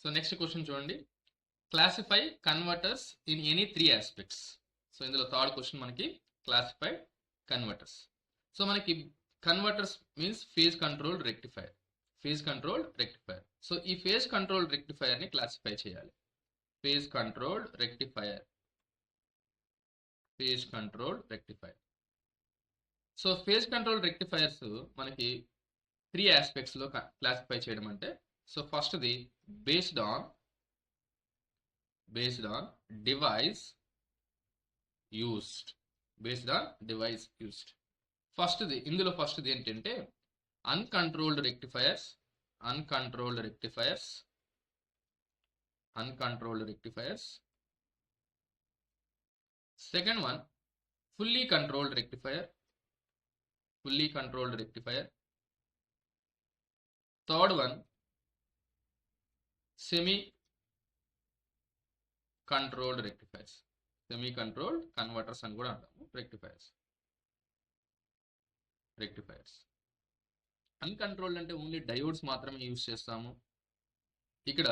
So next question చూడండి, classify converters in any 3 aspects. So ఇందులో third question మనకి classify converters. So మనకి converters means phase control rectifier. Phase control rectifier. So ఈ phase control rectifier ని classify చేయాలి. Phase control rectifier. Phase control rectifier. So phase control rectifiers మనకి 3 aspects లో classify చేయడం అంటే, సో ఫస్ట్ది based on device used. Based on device used. ఇందులో ఫస్ట్ది ఏంటంటే uncontrolled rectifiers. Uncontrolled rectifiers. Second one fully controlled rectifier. Third one semi controlled rectifiers. Semi controlled converters అని కూడా అంటాము. రెక్టిఫైర్స్. అన్కంట్రోల్డ్ అంటే ఓన్లీ డయోడ్స్ మాత్రమే యూజ్ చేస్తాము. ఇక్కడ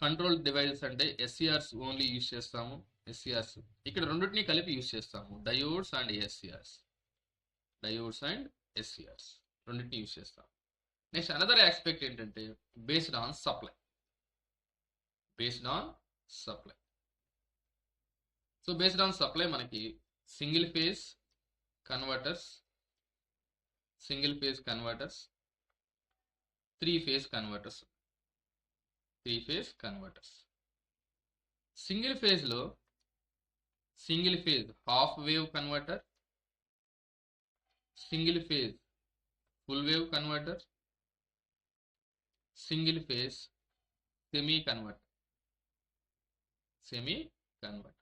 కంట్రోల్ డివైసెస్ అంటే ఎస్సీఆర్స్ ఓన్లీ యూజ్ చేస్తాము. ఎస్సీఆర్స్ ఇక్కడ రెండింటిని కలిపి యూజ్ చేస్తాము. డయోడ్స్ అండ్ ఎస్సీఆర్స్ రెండింటిని యూజ్ చేస్తాము. నెక్స్ట్ అనదర్ ఆస్పెక్ట్ ఏంటంటే based on supply. So based on supply మనకి single phase converters, 3 phase converters. Single phase half wave converter, single phase full wave converter, single phase semi converter.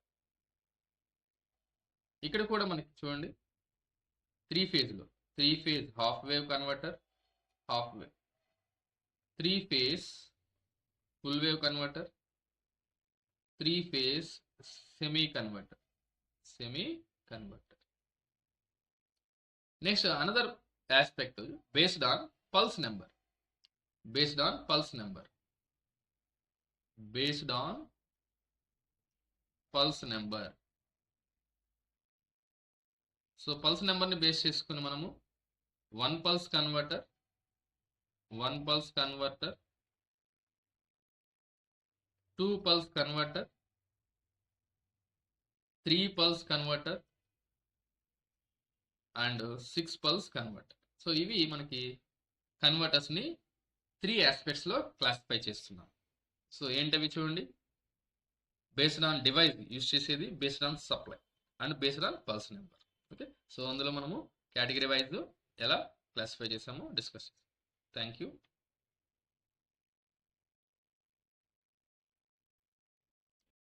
ఇక్కడ కూడా మనకి చూడండి 3 phase half wave converter, 3 phase full wave converter, 3 phase semi converter. Next another aspect based on pulse number. So pulse నెంబర్ని base చేసుకుని మనము 1 pulse converter, 2 pulse converter, 3 pulse converter and 6 pulse converter. So ఇవి మనకి కన్వర్టర్స్ని 3 aspects లో classify చేస్తున్నాం. So ఏంటవి చూడండి, based on device use చేసేది, based on supply and based on pulse number. Okay, so అందులో మనము కేటగిరీ వైజ్ ఎలా క్లాసిఫై చేసామో డిస్కస్ చేసాం. Thank you.